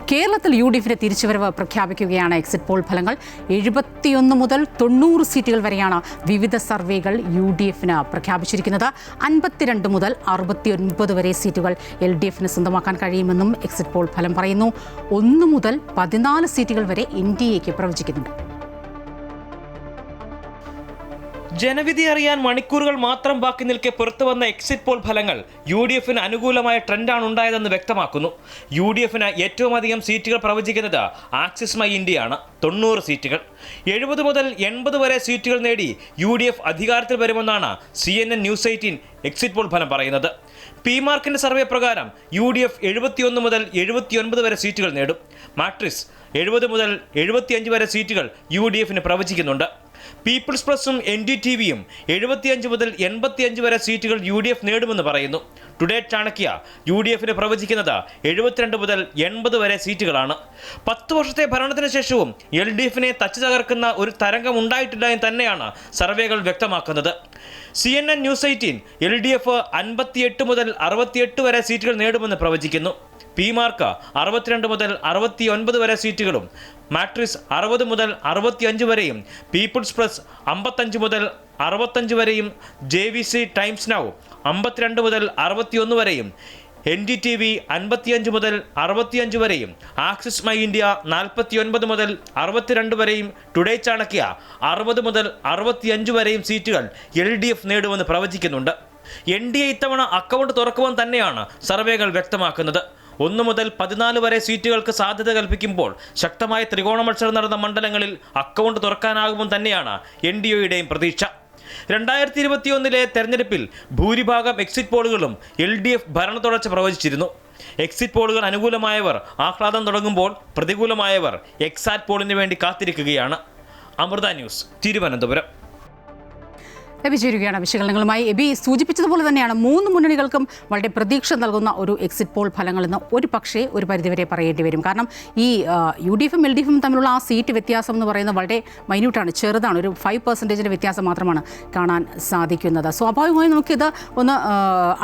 കേരളത്തിൽ യു.ഡി.എഫിന്റെ തിരിച്ചുവരവ് പ്രഖ്യാപിക്കുകയാണ് എക്സിറ്റ് പോൾ ഫലങ്ങൾ. 71 മുതൽ 90 സീറ്റുകൾ വരെയാണ് വിവിധ സർവേകൾ യു.ഡി.എഫിന് പ്രഖ്യാപിച്ചിരിക്കുന്നത്. 52 മുതൽ 69 വരെ സീറ്റുകൾ എൽ.ഡി.എഫിന് സ്വന്തമാക്കാൻ കഴിയുമെന്നും എക്സിറ്റ് പോൾ ഫലം പറയുന്നു. 1 മുതൽ 14 സീറ്റുകൾ വരെ എൻ.ഡി.എക്ക് പ്രവചിക്കുന്നുണ്ട്. ജനവിധി അറിയാൻ മണിക്കൂറുകൾ മാത്രം ബാക്കി നിൽക്കെ പുറത്തുവന്ന എക്സിറ്റ് പോൾ ഫലങ്ങൾ യു.ഡി.എഫിന് അനുകൂലമായ ട്രെൻഡാണ് ഉണ്ടായതെന്ന് വ്യക്തമാക്കുന്നു. യു.ഡി.എഫിന് ഏറ്റവും അധികം സീറ്റുകൾ പ്രവചിക്കുന്നത് ആക്സിസ് മൈ ഇന്ത്യയാണ്. 90 സീറ്റുകൾ. 70 മുതൽ 80 വരെ സീറ്റുകൾ നേടി യു.ഡി.എഫ് അധികാരത്തിൽ വരുമെന്നാണ് CNN ന്യൂസ് 18 എക്സിറ്റ് പോൾ ഫലം പറയുന്നത്. പി-മാർക്കിന്റെ സർവേ പ്രകാരം യു.ഡി.എഫ് 71 മുതൽ 79 വരെ സീറ്റുകൾ നേടും. മാട്രിക്സ് 70 മുതൽ 75 വരെ സീറ്റുകൾ യു.ഡി.എഫിന് പ്രവചിക്കുന്നുണ്ട്. പീപ്പിൾസ് പ്ലസും NDTVയും 75 മുതൽ 85 വരെ സീറ്റുകൾ യു.ഡി.എഫ് നേടുമെന്ന് പറയുന്നു. ടുഡേ ചാണക്യ യു.ഡി.എഫിന് പ്രവചിക്കുന്നത് 72 മുതൽ 80 വരെ സീറ്റുകളാണ്. 10 വർഷത്തെ ഭരണത്തിന് ശേഷവും എൽ.ഡി.എഫിനെ തച്ചു തകർക്കുന്ന ഒരു തരംഗം ഉണ്ടായിട്ടില്ല എന്ന് തന്നെയാണ് സർവേകൾ വ്യക്തമാക്കുന്നത്. CNN ന്യൂസ് 18 എൽ.ഡി.എഫ് 58 മുതൽ 68 വരെ സീറ്റുകൾ നേടുമെന്ന് പ്രവചിക്കുന്നു. പി-മാർക്ക് 62 മുതൽ 69 വരെ സീറ്റുകളും, മാട്രിക്സ് 60 മുതൽ 65 വരെയും, പീപ്പിൾസ് പ്ലസ് 55 മുതൽ 65 വരെയും, JVC ടൈംസ് നൗ 52 മുതൽ 61 വരെയും, NDTV 55 മുതൽ 65 വരെയും, ആക്സിസ് മൈ ഇന്ത്യ 49 മുതൽ 62 വരെയും, ടുഡേ ചാണക്യ 60 മുതൽ 65 വരെയും സീറ്റുകൾ എൽ.ഡി.എഫ് നേടുമെന്ന് പ്രവചിക്കുന്നുണ്ട്. NDA ഇത്തവണ അക്കൗണ്ട് തുറക്കുവാൻ തന്നെയാണ് സർവേകൾ വ്യക്തമാക്കുന്നത്. 1 മുതൽ 14 വരെ സീറ്റുകൾക്ക് സാധ്യത കൽപ്പിക്കുമ്പോൾ ശക്തമായ ത്രികോണ മത്സരം നടന്ന മണ്ഡലങ്ങളിൽ അക്കൗണ്ട് തുറക്കാനാകുമെന്ന് തന്നെയാണ് NDAയുടെയും പ്രതീക്ഷ. 2021 തെരഞ്ഞെടുപ്പിൽ ഭൂരിഭാഗം എക്സിറ്റ് പോളുകളും എൽ.ഡി.എഫ് ഭരണ തുടർച്ച പ്രവചിച്ചിരുന്നു. എക്സിറ്റ് പോളുകൾ അനുകൂലമായവർ ആഹ്ലാദം തുടങ്ങുമ്പോൾ പ്രതികൂലമായവർ എക്സാറ്റ് പോളിന് വേണ്ടി കാത്തിരിക്കുകയാണ്. അമൃത ന്യൂസ്, തിരുവനന്തപുരം. എബി ചേരുകയാണ് വിശകലനങ്ങളുമായി. എബി സൂചിപ്പിച്ചതുപോലെ തന്നെയാണ് 3 മുന്നണികൾക്കും വളരെ പ്രതീക്ഷ നൽകുന്ന ഒരു എക്സിറ്റ് പോൾ ഫലങ്ങളെന്ന് ഒരു പക്ഷേ ഒരു പരിധിവരെ പറയേണ്ടി വരും. കാരണം ഈ യു.ഡി.എഫും എൽ.ഡി.എഫും തമ്മിലുള്ള ആ സീറ്റ് വ്യത്യാസം എന്ന് പറയുന്നത് വളരെ മൈന്യൂട്ടാണ്, ചെറുതാണ്. ഒരു 5% വ്യത്യാസം മാത്രമാണ് കാണാൻ സാധിക്കുന്നത്. സ്വാഭാവികമായും നമുക്കിത് ഒന്ന്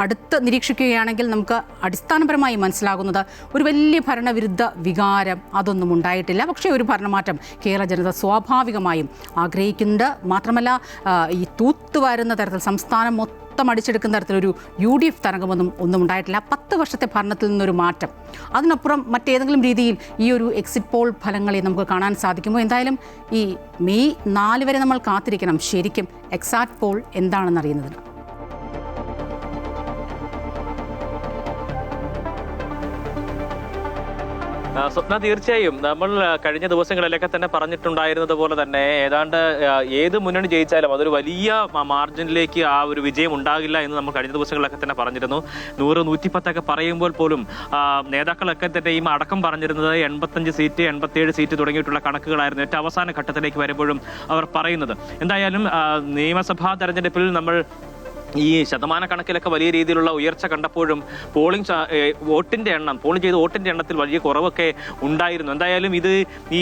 അടുത്ത് നിരീക്ഷിക്കുകയാണെങ്കിൽ നമുക്ക് അടിസ്ഥാനപരമായി മനസ്സിലാകുന്നത് ഒരു വലിയ ഭരണവിരുദ്ധ വികാരം അതൊന്നും ഉണ്ടായിട്ടില്ല. പക്ഷേ ഒരു ഭരണമാറ്റം കേരള ജനത സ്വാഭാവികമായും ആഗ്രഹിക്കുന്നുണ്ട്. മാത്രമല്ല ഈ തൂത്തുവാരുന്ന തരത്തിൽ സംസ്ഥാനം മൊത്തം അടിച്ചെടുക്കുന്ന തരത്തിലൊരു യു.ഡി.എഫ് തരംഗമൊന്നും ഉണ്ടായിട്ടില്ല. 10 വർഷത്തെ ഭരണത്തിൽ നിന്നൊരു മാറ്റം, അതിനപ്പുറം മറ്റേതെങ്കിലും രീതിയിൽ ഈ ഒരു എക്സിറ്റ് പോൾ ഫലങ്ങളെ നമുക്ക് കാണാൻ സാധിക്കുമോ? എന്തായാലും ഈ മെയ് 4 വരെ നമ്മൾ കാത്തിരിക്കണം ശരിക്കും എക്സാറ്റ് പോൾ എന്താണെന്ന് അറിയുന്നതിന്. സ്വപ്ന, തീർച്ചയായും നമ്മൾ കഴിഞ്ഞ ദിവസങ്ങളിലൊക്കെ തന്നെ പറഞ്ഞിട്ടുണ്ടായിരുന്നത് പോലെ തന്നെ ഏതാണ്ട് ഏത് മുന്നണി ജയിച്ചാലും അതൊരു വലിയ മാർജിനിലേക്ക് ആ ഒരു വിജയം ഉണ്ടാകില്ല എന്ന് നമ്മൾ കഴിഞ്ഞ ദിവസങ്ങളിലൊക്കെ തന്നെ പറഞ്ഞിരുന്നു. 100-110 പറയുമ്പോൾ പോലും നേതാക്കളൊക്കെ തന്നെ ഈ അടക്കം പറഞ്ഞിരുന്നത് 85 സീറ്റ് 87 സീറ്റ് തുടങ്ങിയിട്ടുള്ള കണക്കുകളായിരുന്നു ഏറ്റവും അവസാന ഘട്ടത്തിലേക്ക് വരുമ്പോഴും അവർ പറയുന്നത്. എന്തായാലും നിയമസഭാ തെരഞ്ഞെടുപ്പിൽ നമ്മൾ ഈ ശതമാന കണക്കിലൊക്കെ വലിയ രീതിയിലുള്ള ഉയർച്ച കണ്ടപ്പോഴും പോളിംഗ് ചെയ്ത വോട്ടിന്റെ എണ്ണത്തിൽ വലിയ കുറവൊക്കെ ഉണ്ടായിരുന്നു. എന്തായാലും ഇത് ഈ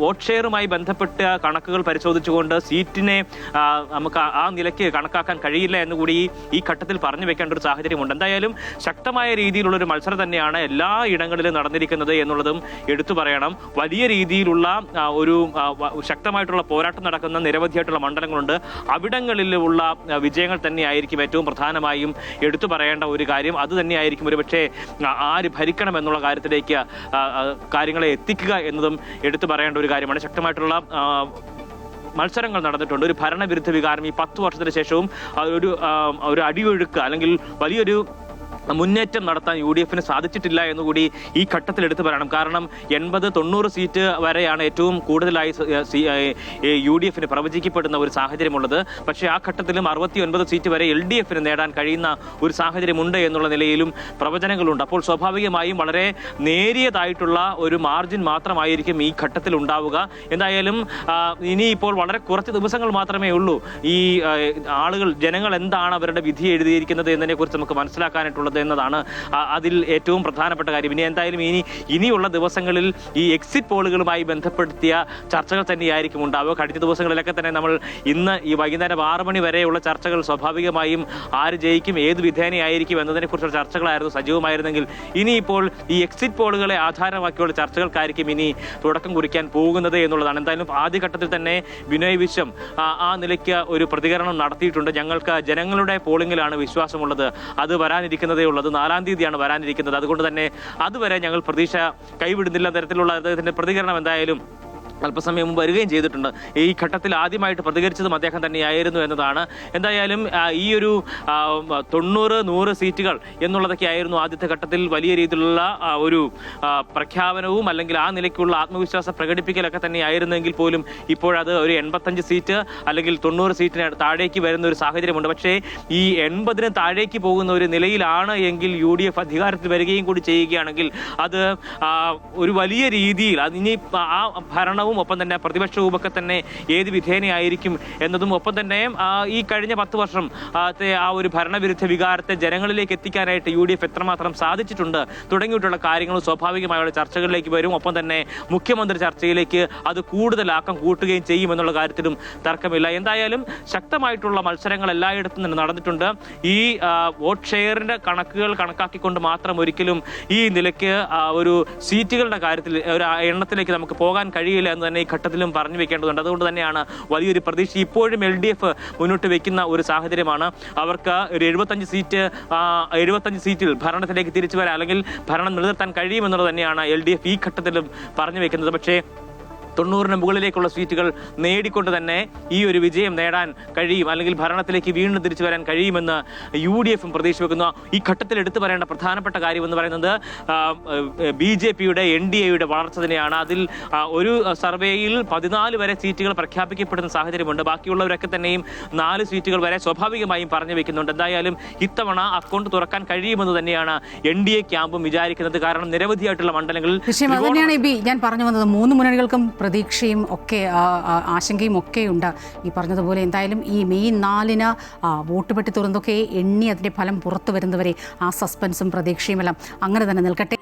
വോട്ട് ഷെയറുമായി ബന്ധപ്പെട്ട കണക്കുകൾ പരിശോധിച്ചുകൊണ്ട് സീറ്റിനെ നമുക്ക് ആ നിലയ്ക്ക് കണക്കാക്കാൻ കഴിയില്ല എന്നുകൂടി ഈ ഘട്ടത്തിൽ പറഞ്ഞു വെക്കേണ്ട ഒരു സാഹചര്യമുണ്ട്. എന്തായാലും ശക്തമായ രീതിയിലുള്ളൊരു മത്സരം തന്നെയാണ് എല്ലാ ഇടങ്ങളിലും നടന്നിരിക്കുന്നത് എന്നുള്ളതും എടുത്തു പറയണം. വലിയ രീതിയിലുള്ള ഒരു ശക്തമായിട്ടുള്ള പോരാട്ടം നടക്കുന്ന നിരവധിയായിട്ടുള്ള മണ്ഡലങ്ങളുണ്ട്. അവിടങ്ങളിലുള്ള വിജയങ്ങൾ തന്നെയായിരിക്കും ഏറ്റവും പ്രധാനമായും എടുത്തു പറയേണ്ട ഒരു കാര്യം. അത് തന്നെയായിരിക്കും ഒരുപക്ഷെ ആര് ഭരിക്കണം എന്നുള്ള കാര്യത്തിലേക്ക് കാര്യങ്ങളെ എത്തിക്കുക എന്നതും എടുത്തു പറയേണ്ട ഒരു കാര്യമാണ്. ശക്തമായിട്ടുള്ള മത്സരങ്ങൾ നടന്നിട്ടുണ്ട്. ഒരു ഭരണവിരുദ്ധ വികാരം ഈ 10 വർഷത്തിന് ശേഷവും ഒരു അടിയൊഴുക്ക് അല്ലെങ്കിൽ വലിയൊരു മുന്നേറ്റം നടത്താൻ യു.ഡി.എഫിന് സാധിച്ചിട്ടില്ല എന്നുകൂടി ഈ ഘട്ടത്തിൽ എടുത്തു പറയണം. കാരണം 80-90 സീറ്റ് വരെയാണ് ഏറ്റവും കൂടുതലായി യു.ഡി.എഫിന് പ്രവചിക്കപ്പെടുന്ന ഒരു സാഹചര്യമുള്ളത്. പക്ഷേ ആ ഘട്ടത്തിലും 69 സീറ്റ് വരെ എൽ.ഡി.എഫിന് നേടാൻ കഴിയുന്ന ഒരു സാഹചര്യമുണ്ട് എന്നുള്ള നിലയിലും പ്രവചനങ്ങളുണ്ട്. അപ്പോൾ സ്വാഭാവികമായും വളരെ നേരിയതായിട്ടുള്ള ഒരു മാർജിൻ മാത്രമായിരിക്കും ഈ ഘട്ടത്തിൽ ഉണ്ടാവുക. എന്തായാലും ഇനിയിപ്പോൾ വളരെ കുറച്ച് ദിവസങ്ങൾ മാത്രമേ ഉള്ളൂ ഈ ജനങ്ങൾ എന്താണ് അവരുടെ വിധി എഴുതിയിരിക്കുന്നത് എന്നതിനെക്കുറിച്ച് നമുക്ക് മനസ്സിലാക്കാനായിട്ടുള്ളത്. എന്നുള്ളത് എന്നതാണ് അതിൽ ഏറ്റവും പ്രധാനപ്പെട്ട കാര്യം. ഇനി എന്തായാലും ഇനിയുള്ള ദിവസങ്ങളിൽ ഈ എക്സിറ്റ് പോളുകളുമായി ബന്ധപ്പെടുത്തിയ ചർച്ചകൾ തന്നെയായിരിക്കും ഉണ്ടാവുക. കഴിഞ്ഞ ദിവസങ്ങളിലൊക്കെ തന്നെ നമ്മൾ ഇന്ന് ഈ വൈകുന്നേരം 6 മണി വരെയുള്ള ചർച്ചകൾ സ്വാഭാവികമായും ആര് ജയിക്കും, ഏത് വിധേനയായിരിക്കും എന്നതിനെക്കുറിച്ചുള്ള ചർച്ചകളായിരുന്നു സജീവമായിരുന്നെങ്കിൽ ഇനിയിപ്പോൾ ഈ എക്സിറ്റ് പോളുകളെ ആധാരമാക്കിയുള്ള ചർച്ചകൾക്കായിരിക്കും ഇനി തുടക്കം കുറിക്കാൻ പോകുന്നത് എന്നുള്ളതാണ്. എന്തായാലും ആദ്യഘട്ടത്തിൽ തന്നെ ബിനോയ് വിശ്വം ആ നിലയ്ക്ക് ഒരു പ്രതികരണം നടത്തിയിട്ടുണ്ട്. ഞങ്ങൾക്ക് ജനങ്ങളുടെ പോളിംഗിലാണ് വിശ്വാസമുള്ളത്, അത് വരാനിരിക്കുന്നതേ ഉള്ളത്, 4-ാം തീയതിയാണ് വരാനിരിക്കുന്നത്, അതുകൊണ്ട് തന്നെ അതുവരെ ഞങ്ങൾ പ്രതീക്ഷ കൈവിടുന്നില്ല തരത്തിലുള്ള അദ്ദേഹത്തിന്റെ പ്രതികരണം എന്തായാലും അല്പസമയം മുമ്പ് വരികയും ചെയ്തിട്ടുണ്ട്. ഈ ഘട്ടത്തിൽ ആദ്യമായിട്ട് പ്രതികരിച്ചതും അദ്ദേഹം തന്നെയായിരുന്നു എന്നതാണ്. എന്തായാലും ഈ ഒരു 90-100 സീറ്റുകൾ എന്നുള്ളതൊക്കെ ആയിരുന്നു ആദ്യത്തെ ഘട്ടത്തിൽ വലിയ രീതിയിലുള്ള ഒരു പ്രഖ്യാപനവും അല്ലെങ്കിൽ ആ നിലയ്ക്കുള്ള ആത്മവിശ്വാസ പ്രകടിപ്പിക്കലൊക്കെ തന്നെയായിരുന്നെങ്കിൽ പോലും ഇപ്പോഴത് ഒരു 85 സീറ്റ് അല്ലെങ്കിൽ 90 സീറ്റിന് താഴേക്ക് വരുന്ന ഒരു സാഹചര്യമുണ്ട്. പക്ഷേ ഈ 80-ന് താഴേക്ക് പോകുന്ന ഒരു നിലയിലാണ് എങ്കിൽ UDF അധികാരത്തിൽ വരികയും കൂടി ചെയ്യുകയാണെങ്കിൽ അത് ഒരു വലിയ രീതിയിൽ അതിനി ആ ഭരണവും ഒപ്പം തന്നെ പ്രതിപക്ഷവും ഒക്കെ തന്നെ ഏത് വിധേനയായിരിക്കും എന്നതും ഒപ്പം തന്നെ ഈ കഴിഞ്ഞ 10 വർഷം ആ ഒരു ഭരണവിരുദ്ധ വികാരത്തെ ജനങ്ങളിലേക്ക് എത്തിക്കാനായിട്ട് UDF എത്രമാത്രം സാധിച്ചിട്ടുണ്ട് തുടങ്ങിയിട്ടുള്ള കാര്യങ്ങളും സ്വാഭാവികമായുള്ള ചർച്ചകളിലേക്ക് വരും. ഒപ്പം തന്നെ മുഖ്യമന്ത്രി ചർച്ചയിലേക്ക് അത് കൂടുതൽ ആക്കം കൂട്ടുകയും ചെയ്യുമെന്നുള്ള കാര്യത്തിലും തർക്കമില്ല. എന്തായാലും ശക്തമായിട്ടുള്ള മത്സരങ്ങൾ എല്ലായിടത്തും തന്നെ നടന്നിട്ടുണ്ട്. ഈ വോട്ട് ഷെയറിന്റെ കണക്കുകൾ കണക്കാക്കിക്കൊണ്ട് മാത്രം ഒരിക്കലും ഈ നിലയ്ക്ക് ഒരു സീറ്റുകളുടെ കാര്യത്തിൽ ഒരു എണ്ണത്തിലേക്ക് നമുക്ക് പോകാൻ കഴിയില്ല എന്ന് തന്നെ ഈ ഘട്ടത്തിലും പറഞ്ഞു വെക്കേണ്ടതുണ്ട്. അതുകൊണ്ട് തന്നെയാണ് വലിയൊരു പ്രതീക്ഷ ഇപ്പോഴും LDF മുന്നോട്ട് വെക്കുന്ന ഒരു സാഹചര്യമാണ്. അവർക്ക് ഒരു 75 സീറ്റിൽ ഭരണത്തിലേക്ക് തിരിച്ചു വരാൻ അല്ലെങ്കിൽ ഭരണം നിലനിർത്താൻ കഴിയുമെന്നുള്ളത് തന്നെയാണ് LDF ഈ ഘട്ടത്തിലും പറഞ്ഞു വെക്കുന്നത്. പക്ഷേ 90-ന് മുകളിലേക്കുള്ള സീറ്റുകൾ നേടിക്കൊണ്ട് തന്നെ ഈ ഒരു വിജയം നേടാൻ കഴിയും അല്ലെങ്കിൽ ഭരണത്തിലേക്ക് വീണ്ടും തിരിച്ചു വരാൻ കഴിയുമെന്ന് UDFും പ്രതീക്ഷ വെക്കുന്നു. ഈ ഘട്ടത്തിൽ എടുത്തു പറയേണ്ട പ്രധാനപ്പെട്ട കാര്യം എന്ന് പറയുന്നത് BJPയുടെ NDAയുടെ വളർച്ച തന്നെയാണ്. അതിൽ ഒരു സർവേയിൽ 14 വരെ സീറ്റുകൾ പ്രഖ്യാപിക്കപ്പെടുന്ന സാഹചര്യമുണ്ട്. ബാക്കിയുള്ളവരൊക്കെ തന്നെയും 4 സീറ്റുകൾ വരെ സ്വാഭാവികമായും പറഞ്ഞു വെക്കുന്നുണ്ട്. എന്തായാലും ഇത്തവണ അക്കൗണ്ട് തുറക്കാൻ കഴിയുമെന്ന് തന്നെയാണ് NDA ക്യാമ്പും വിചാരിക്കുന്നത്. കാരണം നിരവധിയായിട്ടുള്ള മണ്ഡലങ്ങളിൽ ഞാൻ പറഞ്ഞു വന്നത് 3 മുന്നണികൾക്കും പ്രതീക്ഷയും ഒക്കെ ആശങ്കയും ഒക്കെ ഉണ്ട്. ഈ പറഞ്ഞതുപോലെ എന്തായാലും ഈ മെയ് 4-ന് വോട്ട് പെട്ടി തുറന്നൊക്കെ എണ്ണി അതിൻ്റെ ഫലം പുറത്തു വരുന്നവരെ ആ സസ്പെൻസും പ്രതീക്ഷയുമെല്ലാം അങ്ങനെ തന്നെ നിൽക്കട്ടെ.